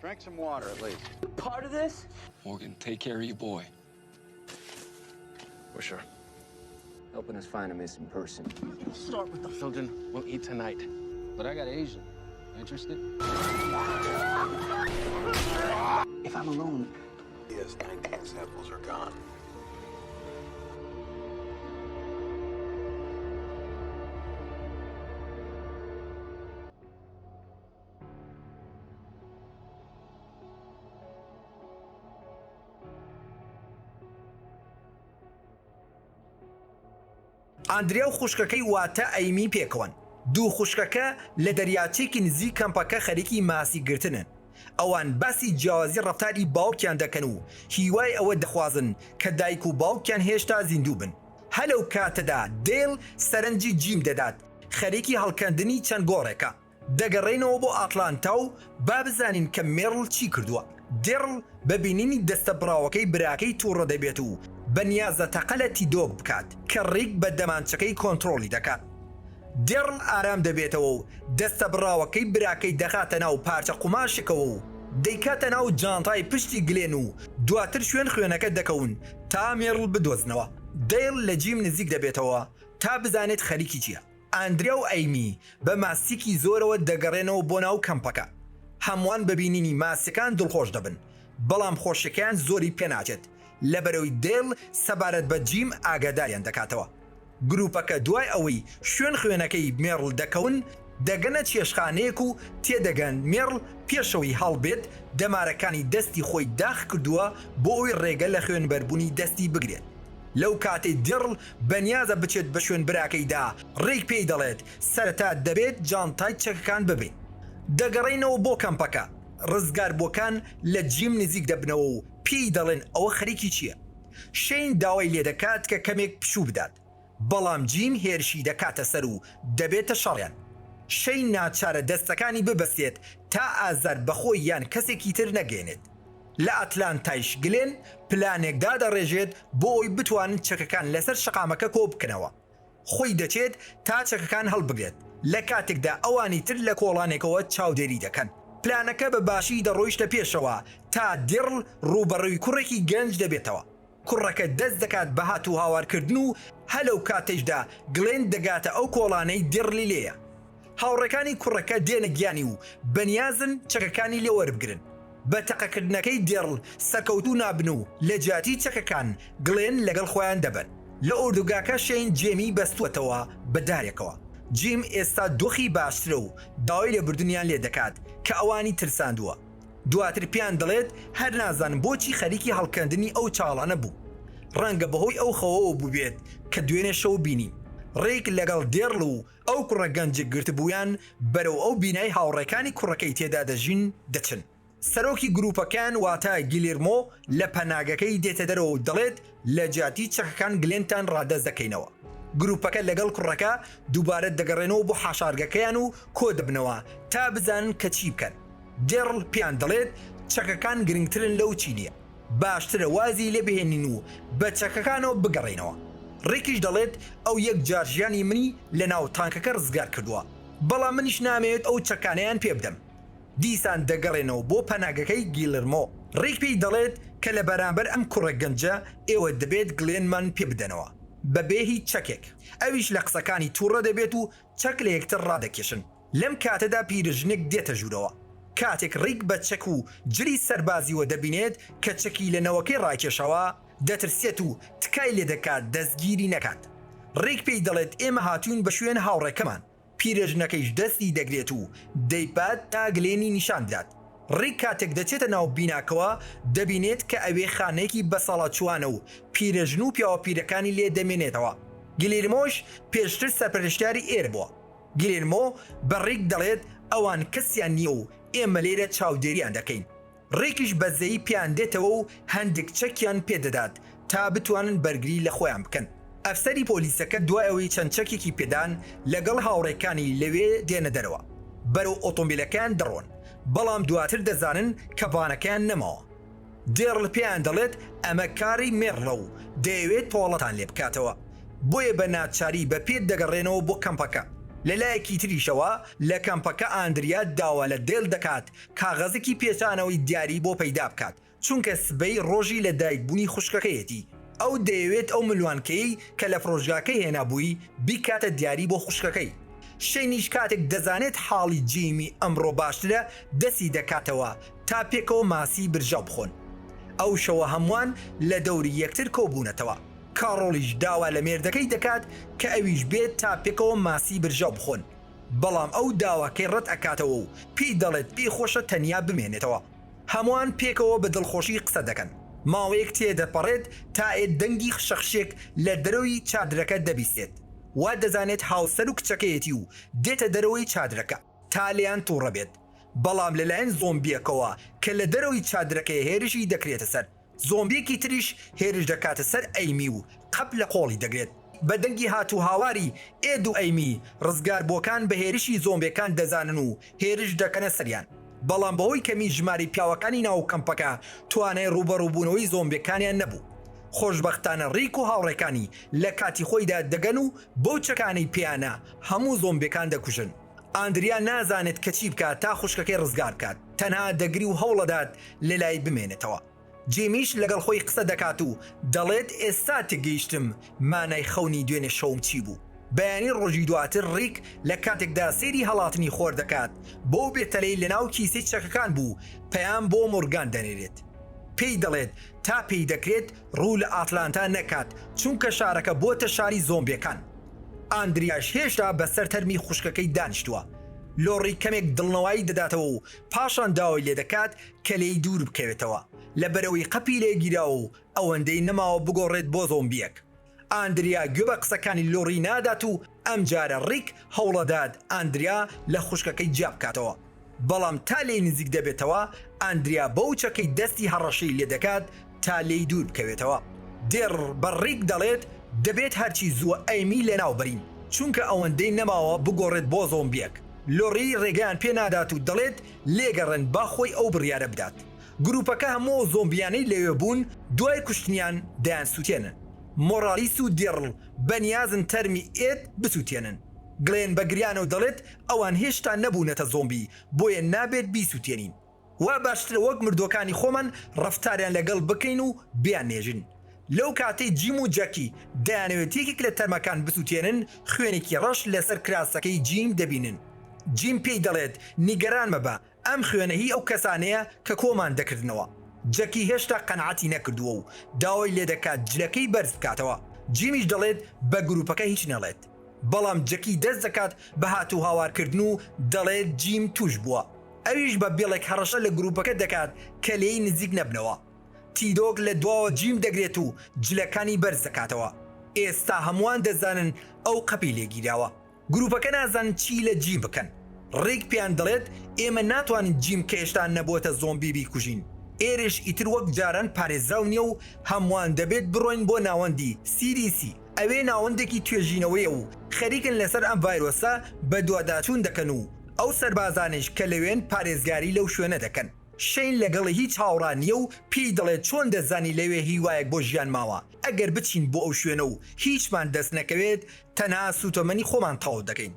Drank some water at least. Part of this? Morgan, take care of your boy. For sure. Helping us find a missing person. Start with the children. We'll eat tonight. But I got Asian. Interested? If I'm alone... Yes, 19 samples are gone. ئاندریا و خوشکەکەی واتە ئەیمی پێکەوەن. دوو خوشکەکە لە دەریاچێکی نزیک کەمپەکە خەریکی ماسی گرتنن. ئەوان باسی جیاوازی ڕەفتاری باوکیان دەکەن و هیوای ئەوە دەخوازن کە دایک و باوکیان هێشتا زیندوو بن. هەلەو کاتەدا دێڵ سەرنجی جیم دەدات خەریکی هەڵکەندنی چەند گۆڕێکە. دەگەڕێنەوە بۆ ئاتلانتا و با بزانین کە مێڕڵ چی کردووە. دێڕڵ بەبینینی دەستە براوەکەی براکەی تووڕە دەبێت و بەنیازە تەقەلەتی دۆک بکات کە ڕێک بە دەمانچەکەی کۆنتترۆلی دەکات. دێڕڵ ئارام دەبێتەوە و دەستە براوەکەی براکەی دەخاتە ناو پارچە قوماشێکەوە و دەیکاتە ناو جانتای پشتی گلێن و دواتر خوێنەکە دەکەون تا مێڕڵ بدۆزنەوە. دێڵ لە جیم نزیک دەبێتەوە تا بزانێت خەریکی چییە. ئاندریا و ئەیمی بە ماسیکی زۆرەوە دەگەڕێنەوە بۆ ناو کەمپەکە. هەمووان بەبینینی ماسیەکان دڵخۆش دەبن، بەڵام خۆشیەکەیان زۆری پێناچێت لەبەرەوەی دێڵ سەبارەت بە جیم ئاگاداریان دەکاتەوە. گروپەکە دوای ئەوەی خوێنەکەی مێڕڵ دەکەون دەگەنە چێشخانەیەک و تێدەگەن مێڕڵ پێشەوەی هەڵبێت دەمارەکانی دەستی خۆی داخ کردووە بۆ ئەوی ڕێگە لە خوێنبەربوونی دەستی بگرێت. لەو کاتەی دێڕڵ بەنیازە بچێت بە شوێن براکەیدا ڕێک پێی دەڵێت سەرەتا دەبێت جانتای چەکەکان ببێت. دەگەڕێنەوە بۆ کەمپەکە. ڕزگاربووەکان لە جیم نزیک دەبنەوە و پێی دەڵێن ئەوە خەریکی چییە. شەین داوای لێ دەکات کە کەمێک پشوو بدات، بەڵام جیم هێرشی دەکاتە سەر و دەبێتە شەڕیان. شەین ناچارە دەستەکانی ببەستێت تا ئازار بەخۆی یان کەسێکی تر نەگەێنێت. لە ئەتلانتایش گلێن پلانێکدا دەڕێژێت بۆ ئەوی بتوانن چەکەکان لەسەر شەقامەکە کۆ بکەنەوە. خۆی دەچێت تا چەکەکان هەڵبگرێت لە کاتێکدا ئەوانی تر لە کۆڵانێکەوە چاودێری دەکەن. پلانەکە بە باشی دەڕۆیشتە پێشەوە تا دێڕڵ ڕوبەڕووی کوڕێکی گەنج دەبێتەوە. کوڕەکە دەست دەکات بە هات و هاوارکردن و هەلەو کاتێشدا گلێن دەگاتە ئەو کۆڵانەی دێڕلی لێیە. هاوڕەکانی کوڕەکە دێنە گیانی و بەنیازن چەکەکانی لێ وەربگرن. بە تەقەکردنەکەی دێڕڵ سەرکەوتوو نابن و لە جاتی چەکەکان گلێن لەگەڵ خۆیان دەبن. لە ئوردوگاکە شەین جێمی بەستوەتەوە بەدارێکەوە. جیم ئێستا دۆخی باشترە و داوای لێبوردنیان لێ دەکات کە ئەوانی ترساندووە. دواتر پیان دەڵێت هەر نازان بۆچی خەریکی هەڵکەندنی ئەو چاڵانە بوو. ڕەنگە بەهۆی ئەو خەوەوە بووبێت کە دوێنێ شەو بینیم. ڕێک لەگەڵ دێڕڵ و ئەو کوڕە گەنجە گرتبوویان بەرەو ئەو بینای هاوڕێکانی کوڕەکەی تێدا دەژین دەچن. سەرۆکی گروپەکان واتە گیلێرمۆ لە پەناگەکەی دێتە دەرەوە و دەڵێت لە جاتی چەکەکان گلێنتان ڕادەست دەکەینەوە. گروپەکە لەگەڵ کوڕەکە دووبارە دەگەڕێنەوە بۆ حاشارگەکەیان و کۆ دەبنەوە تا بزانن کە چی بکەن. دێڕڵ پیان دەڵێت چەکەکان گرنگترن لەو چینیە، باشترە وازی لێ بهێنین و بە چەکەکانەوە بگەڕێنەوە. ڕێکیش دەڵێت ئەو یەک جارژیانی منی لە ناو تانکەکە ڕزگار کردووە، بەڵام منیش نامەوێت ئەو چەکانیان پێ بدەم. دیسان دەگەڕێنەوە بۆ پەناگەکەی گیلرمۆ. ڕێک پێی دەڵێت کە لە بەرامبەر ئەم کوڕە گەنجە ئێوە دەبێت گلێنمان پێ بدەنەوە بەبێ هیچ چەکێک. ئەویش لە قسەکانی تووڕە دەبێت و چەک لە یەکتر ڕادەکێشن. لەم کاتەدا پیرژنێک دێتە ژوورەوە. کاتێک ڕێک بە چەک و جلی سەربازیوە دەبینێت کە چەکی لەنەوەکەی ڕاکێشەوە دەترسێت و تکای لێ دەکات دەستگیری نەکات. ڕێک پێی دەڵێت ئێمە هاتوون بە شوێن هاوڕێکەمان. پیرژنەکەیش دەستی دەگرێت و دەیپات تا گلێنی نیشان بدات. ڕێک کاتێک دەچێتە ناو بیناکەوە دەبینێت کە ئەوێ خانەیەکی بەسەڵات چوانە و پیرژن و پیاوە پیرەکانی لێ دەمێنێتەوە. گلێرمۆش پێشتر سەرپەرشتیاری ئێر بووە. گلێرمۆ بە ڕێک دەڵێت ئەوان کەسیان نییە و ئێمە لێرە چاودێریان دەکەین. ڕێکیش بەزەیی پیان دێتەوە و هەندێک چەکیان پێدەدات تا بتوانن بەرگری لە خۆیان بکەن. ئەفسەری پۆلیسەکە دوای ئەوەی چەند چەکێکی پێدان لەگەڵ هاوڕێکانی لەوێ دێنە دەرەوە. بەرەو ئۆتۆمبیلەکان دەڕۆن، بەڵام دواتر دەزانن کە بانەکەیان نەماوە. دێڕڵ پێیان دەڵێت ئەمە کاری مێڕڵە و دەیەوێت تۆڵەتان لێ بکاتەوە. بۆیە بە ناچاری بە پێت دەگەڕێنەوە بۆ کەمپەکە. لەلایەکی تریشەوە لە کەمپەکە ئاندریا داوا لە دێل دەکات کاغەزێکی پێچانەوەی دیاری بۆ پەیدا بکات چونکە سبەی ڕۆژی لە دایکبوونی خوشکەکەیەتی ئەو دەیەوێت ئەو ملوانکەی کە لە فرۆژگاکەی هێنابووی بیکاتە دیاری بۆ خوشکەکەی شەینیش کاتێک دەزانێت حاڵی جیمی ئەمڕۆ باشترە دەستی دەکاتەوە تا پێکەوە ماسی برژە بخۆن ئەو شەوە هەمووان لە دەوری یەکتر کۆبوونەتەوە کاڕۆلیش داوا لە مێردەکەی دەکات کە ئەویش بێت تا پێکەوە ماسی برژە بخۆن بەڵام ئەو داواکەی ڕەت ئەکاتەوە و پێی دەڵێت پێی خۆشە تەنیا بمێنێتەوە هەمووان پێکەوە بە دڵخۆشی قسە دەکەن ماوەیەک تێدەپەڕێت تا دەنگی شەخشێک لە دەرەوەی چادرەکە دەبیستێت وا دەزانێت هاوسەر و کچەکەیەتی و دێتە دەرەوەی چادرەکە تا لێیان تووڕە بێت بەڵام لەلایەن زۆمبیەکەوە کە لە دەرەوەی چادرەکەی هێرشی دەکرێتە سەر زۆمبیەکی تریش هێرش دەکاتە سەر ئەیمی و قەپ لە قۆڵی دەگرێت بە دەنگی هاتوو هاواری ئێد و ئەیمی ڕزگاربووەکان بە هێرشی زۆمبیەکان دەزانن و هێرش دەکەنە سەریان بەڵام بەهۆی کەمی ژماری پیاوەکانی ناو کەمپەکە توانای ڕوبەڕووبوونەوەی زۆمبیەکانیان نەبوو خۆشبەختانە ڕیک و هاوڕێکانی لە کاتی خۆیدا دەگەن و بەو چەکانەی پیانە هەموو زۆمبیەکان دەکوژن ئاندریا نازانێت کە چی بکات تا خوشکەکەی ڕزگار بکات تەنها دەگری و هەوڵەدات لەلای بمێنێتەوە جیمیش لەگەڵ خۆی قسە دەکات و دەڵێت ئێستا تێگەیشتم مانای خەونی دوێنێ شەوم چی بوو بەیانی ڕۆژی دواتر ڕیک لە کاتێکدا سێری هەڵاتنی خۆر دەکات بۆ بێتەلەی لەناو کیسەی چەکەکان بوو پەیام بۆ مۆرگان دەنێرێت پێی دەڵێت تا پێی دەکرێت ڕوو لە ئاتلانتا نەکات چونکە شارەکە بۆتە شاری زۆمبیەکان ئاندریاش هێشتا بەسەر تەرمی خوشکەکەی دانیشتووە لۆڕی کەمێک دڵنەوەی دەداتەوە و پاشان داوای لێ دەکات کە لێی دوور بکەوێتەوە لە بەرەوەی قەپی لێگیراوە و ئەوەندەی نەماوە بگۆڕێت بۆ زۆمبیەک ئاندریا گوێ بە قسەکانی لۆڕی نادات و ئەم جارە ڕیک هەوڵەدات ئاندریا لە خوشکەکەی جیا بکاتەوە بەڵام تا لێی نزیک دەبێتەوە ئاندریا بەو چەکەی دەستی هەڕەشەی لێ دەکات تا لێی دوور بکەوێتەوە دێڕ بە ڕیک دەڵێت دەبێت هەرچی زووە ئەیمی لێناو بەرین چونکە ئەوەندەی نەماوە بگۆڕێت بۆ زۆمبیەک لۆڕی ڕێگەیان پێ نادات و دەڵێت لێگەڕن با خۆی ئەو بڕیارە بدات گروپەکە هەموو زۆمبیانەی لەوێ بوون دوای کوشتنیان دەیان سووتێنن مۆرالیس و دێڕڵ بەنیازن تەرمی ئێت بسووتێنن گڵێن بەگریانە و دەڵێت ئەوان هێشتا نەبوونەتە زۆمبی بۆیە نابێت بیسووتێنین وا باشترە وەک مردوەکانی خۆمان ڕەفتاریان لەگەڵ بکەین و بیان نێژن لەو کاتەی جیم و جەکی دەیانەوێت یەکێک لە تەرمەکان بسووتێنن خوێنێکی ڕەش لەسەر کراسەکەی جیم دەبینن جیم پێی دەڵێت نیگەران مەبە ئەم خوێنە هی ئەو کەسانەیە کە کۆمان دەکردنەوە جەکی هێشتا قەنعەتی نەکردووە و داوای لێ دەکات جلەکەی بەرز بکاتەوە جیمیش دەڵێت بە گروپەکە هیچ نەڵێت بەڵام جەکی دەست دەکات بە هاتوو هاوارکردن و دەڵێت جیم توش بووە ئەویش بە بێڵێک هەڕەشە لە گروپەکە دەکات کە لێی نزیک نەبنەوە تیدۆک لە دواوە جیم دەگرێت و جلەکانی بەرز دەکاتەوە ئێستا هەمووان دەزانن ئەو قەپی لێگیراوە گروپەکە نازانن چی لە جیم بکەن ڕێک پیان دەڵێت ئێمە ناتوانین جیم کە هێشتا نەبووەتە زۆمبی بیکوژین ئێرش ئیتر وەک جاران پارێزراو نییە و هەمووان دەبێت بڕۆین بۆ ناوەندی CDC ئەوێ ناوەندێکی توێژینەوەیە و خەریکن لەسەر ئەم ڤایرۆسە بە دوواداچوون دەکەن و ئەو سەربازانش کە لەوێن پارێزگاری لەو شوێنە دەکەن شەین لەگەڵی هیچ هاوڕان نییە و پێی دەڵێت چۆن دەزانی لەوێ هیوایەک بۆ ژیان ماوە ئەگەر بچین بۆ ئەو شوێنە و هیچمان دەست نەکەوێت تەنها سوتەمەنی خۆمان تەواو دەکەین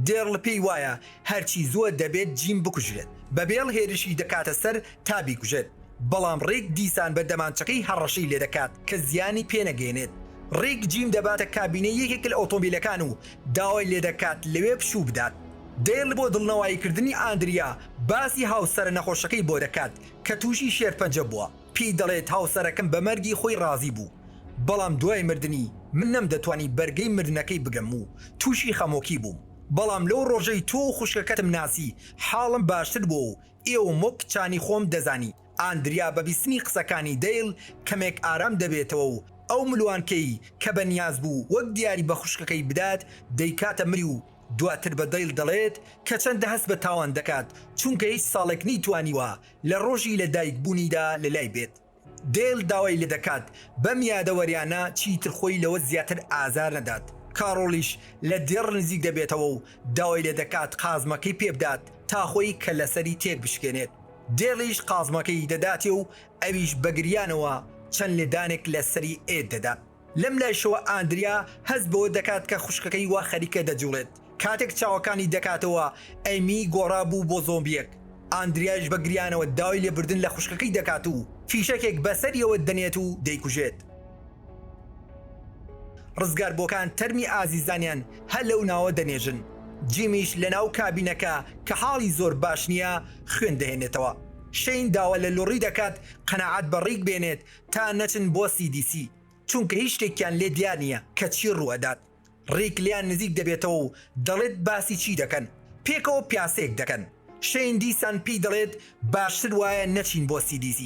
دێڕڵ پێی وایە هەرچی زووە دەبێت جیم بکوژرێت بەبێڵ هێرشی دەکاتە سەر تا بیکوژێت بەڵام ڕێک دیسان بە دەمانچەکەی هەڕەشەی لێ دەکات کە زیانی پێنەگەێنێت ڕێک جیم دەباتە کابینەی یەکێک لە ئۆتۆمبیلەکان و داوای لێ دەکات لەوێ پشوو بدات دێڵ بۆ دڵنەواییکردنی ئاندریا باسی هاوسەرە نەخۆشەکەی بۆ دەکات کە تووشی شێرپەنجە بووە پێی دەڵێت هاوسەرەکەم بە مەرگی خۆی ڕازی بوو بەڵام دوای مردنی من نەمدەتوانی بەرگەی مردنەکەی بگەم و تووشی خەمۆکی بووم بەڵام لەو ڕۆژەی تۆ و خوشکەکەتم ناسی حاڵم باشتر بوو و ئێوە مۆک چانی خۆم دەزانی ئاندریا بە بیستنی قسەکانی دەیڵ کەمێک ئارام دەبێتەوە و ئەو ملوانکەی کە بەنیاز بوو وەک دیاری بە خوشکەکەی بدات دەیکاتە مری و دواتر بە دەیڵ دەڵێت کە چەندە هەست بە تاوان دەکات چونکە هیچ ساڵێک نیتوانیوە لە ڕۆژی لە دایکبوونیدا لەلای بێت دێڵ داوای لێ دەکات بەم یادەوەریانە چیتر خۆی لەوە زیاتر ئازار نەدات کاڕۆلیش لە دێڕ نزیک دەبێتەوە و داوای لێ دەکات قازمەکەی پێبدات تا خۆی کە لەسەری تێک بشکێنێت دێڵیش قازمەکەی دەداتێ و ئەویش بەگریانەوە چەند لێدانێک لە سەری ئێت دەدات لەم لایشەوە ئاندریا هەست بەوە دەکات کە خوشکەکەی وا خەریکە دەجوڵێت کاتێک چاوەکانی دەکاتەوە ئەیمی گۆڕا بوو بۆ زۆمبیەک ئاندریاش بە گریانەوە داوای لێبردن لە خوشکەکەی دەکات و فیشەکێک بەسەریەوە دەنێت و دەیکوژێت ڕزگاربووەکان تەرمی ئازیزانیان هەر لەو ناوە دەنێژن جیمیش لە ناو کابینەکە کە حاڵی زۆر باش نییە خوێن دەهێنێتەوە شەین داوە لە لۆڕی دەکات قەنەعەت بە ڕێک بێنێت تا نەچن بۆ CDC چونکە هیچ شتێکیان لێ دیار نییە کە چی ڕوەدات ڕێک لیان نزیک دەبێتەوە و دەڵێت باسی چی دەکەن پێکەوە پیاسێک دەکەن شەین دیسان پێی دەڵێت باشتر وایە نەچین بۆ CDC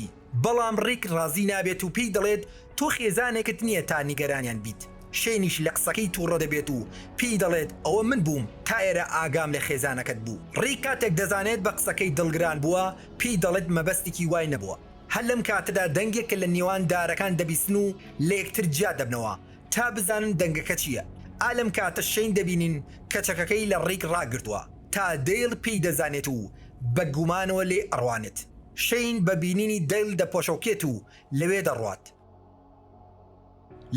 بەڵام ڕێک ڕازی نابێت و پێی دەڵێت تۆ خێزانێکت نییە تا نیگەرانیان بیت شەینیش لە قسەکەی تووڕە دەبێت و پێی دەڵێت ئەوە من بووم تا ئێرە ئاگام لە خێزانەکەت بوو ڕێک کاتێک دەزانێت بە قسەکەی دڵگران بووە پێی دەڵێت مەبەستێکی وای نەبووە هەر لەم کاتەدا دەنگێک کە لە نێوان دارەکان دەبیستن و لە یەکتر جیا دەبنەوە تا بزانن دەنگەکە چییە ئالەم کاتە شەین دەبینین کە چەکەکەی لە ڕێک ڕاگرتووە تا دەیڵ پێی دەزانێت و بە گومانەوە لێ ئەڕوانێت شەین بە بینینی دەیڵ دەپۆشەوکێت و لەوێ دەڕوات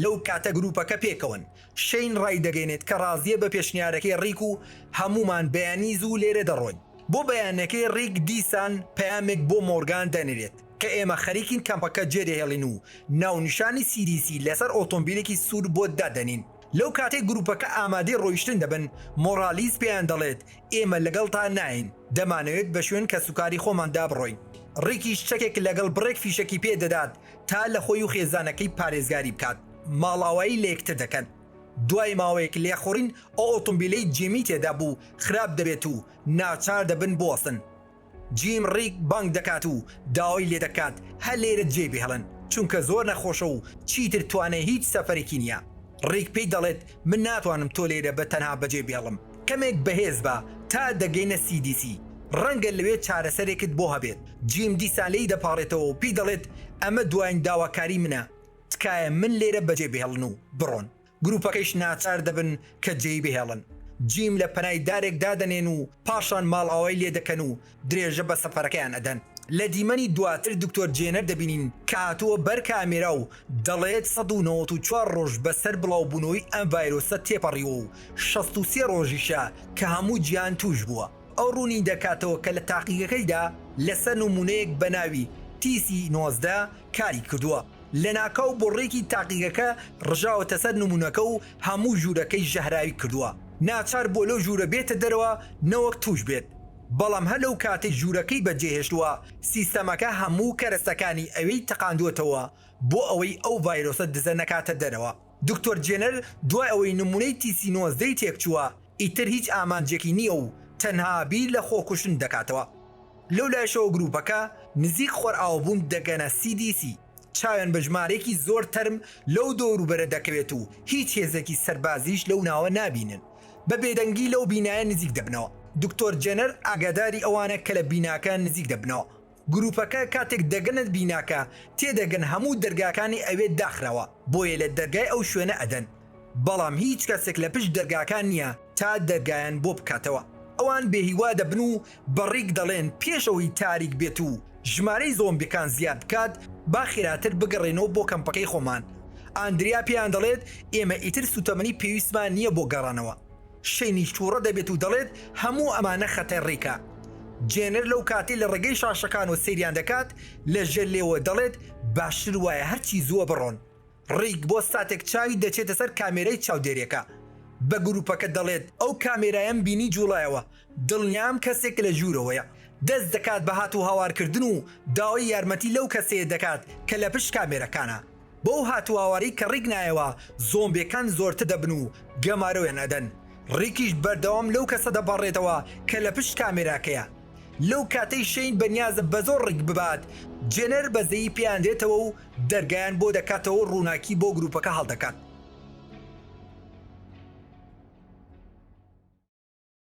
لەو کاتە گروپەکە پێکەون شەین ڕای دەگەێنێت کە ڕازیە بە پێشنیارەکەی ڕیک و هەمومان بەیانی زوو لێرە دەڕۆین بۆ بەیانەکەی ڕیک دیسان پەیامێک بۆ مۆرگان دەنێرێت کە ئێمە خەریکین کەمپەکە جێدەهێڵین و ناونیشانی CDC لەسەر ئۆتۆمبیلێکی سوور بۆ دادەنین لەو کاتێک گروپەکە ئامادەی ڕۆیشتن دەبن مۆرالیز پێیان دەڵێت ئێمە لەگەڵ تا ناین دەمانەوێت بە شوێن کە سوکاری خۆماندا بڕۆین ڕێکیش چەکێک لەگەڵ بڕێک فیشەکی پێدەدات تا لە خۆی و خێزانەکەی پارێزگاری بکات ماڵاوایی لە یەکتر دەکەن دوای ماوەیەک لێخۆڕین ئەو ئۆتۆمبیلەی جیمی تێدا بوو خراپ دەبێت و ناچار دەبن بۆسن جیم ڕیک بانگ دەکات و داوای لێ دەکات هەر لێرە جێ بهێڵن چونکە زۆر نەخۆشە و چیتر توانێ هیچ سەفەرێکی نییە ڕیک پێی دەڵێت من ناتوانم تۆ لێرە بە تەنها بەجێ بێڵم کەمێک بەهێز بە تا دەگەینە CDC ڕەنگە لەوێ چارەسەرێکت بۆ هەبێت جیم دیسان لێی دەپاڕێتەوە و پێی دەڵێت ئەمە دوایین داواکاری منە تکایە من لێرە بەجێ بهێڵن و بڕۆن گروپەکەیش ناچار دەبن کە جێی بهێڵن جیم لە پەنای دارێک دادەنێن و پاشان ماڵ ئاوای لێ دەکەن و درێژە بە سەفەرەکەیان ئەدەن لە دیمەنی دواتر دکتۆر جێنەر دەبینین کە هاتووە بەر کامێرا و دەڵێت 194 ڕۆژ بەسەر بڵاوبوونەوەی ئەم ڤایرۆسە تێپەڕیوە و 63 ڕۆژیشە کە هەموو گیان توش بووە ئەو ڕوونی دەکاتەوە کە لە تاقیقەکەیدا لەسەر نمونەیەک بە ناوی TC19 کاری کردووە لە ناکاو بۆ ڕێکی تاقیقەکە ڕژاوەتە سەر نمونونەکە و هەموو ژوورەکەی ژەهراوی کردووە ناچار بۆ لەو ژوورە بێتە دەرەوە نەوەک توش بێت بەڵام هەلەو کاتێک ژوورەکەی بەجێهێشتووە سیستەمەکە هەموو کەرەستەکانی ئەوەی تەقاندوێتەوە بۆ ئەوەی ئەو ڤایرۆسە دزە نەکاتە دەرەوە دکتۆر جێنەر دوای ئەوەی نمونەی TC19 تێکچووە ئیتر هیچ ئامانجێکی نییە و تەنها بیر لە خۆکوشن دەکاتەوە لەو لایشەوە گروپەکە نزیک خۆرئاوبوون دەگەنە CDC چاوێن بە ژمارێکی زۆر تەرم لەو دۆروبەرە دەکەوێت و هیچ هێزێکی سەربازیش لەو ناوە نابینن بە بێدەنگی لەو بینایە نزیک دەبنەوە دکتۆر جێنەر ئاگاداری ئەوانە کە لە بیناکە نزیک دەبنەوە گروپەکە کاتێک دەگەنت بیناکە تێدەگەن هەموو دەرگاکانی ئەوێت داخراوە بۆیە لە دەرگای ئەو شوێنە ئەدەن بەڵام هیچ کەسێک لە پشت دەرگاکان نییە تا دەرگایان بۆ بکاتەوە ئەوان بێهیوا دەبن و بەڕێک دەڵێن پێشەوەی تاریک بێت و ژمارەی زۆمبیەکان زیاد بکات با خێراتر بگەڕێنەوە بۆ کەمپەکەی خۆمان ئاندریا پێیان دەڵێت ئێمە ئیتر سوتەمەنی پێویستمان نییە بۆ گەڕانەوە شەینیش تووڕە دەبێت و دەڵێت هەموو ئەمانە خەتەرڕێکە جێنەر لەو کاتێ لە ڕێگەی شاشەکان و سەیریان دەکات لە ژێر لێوە دەڵێت باشتر وایە هەرچی زووە بڕۆن ڕیک بۆ ساتێک چاوی دەچێتە سەر کامێرەی چاودێریەکە بە گروپەکە دەڵێت ئەو کامێرایەم بینی جوڵایەوە دڵنیام کەسێک لە ژوورەوەیە دەست دەکات بە هات و هاوارکردن و داوای یارمەتی لەو کەسەیە دەکات کە لە پشت کامێرەکانە بۆ هاتوواواری کە ڕیک نایەوە زۆمبیەکان زۆرتر دەبن و گەمارەوێن ئەدەن ڕیکیش بەردەوام لەو کەسە دەبەڕێتەوە کە لە پشت کامێراکەیە لەو کاتەی شەین بەنیازە بە زۆر ڕێک ببات جێنەر بەزەیی پێیان دێتەوە و دەرگایان بۆ دەکاتەوە ڕووناکی بۆ گروپەکە هەڵدەکات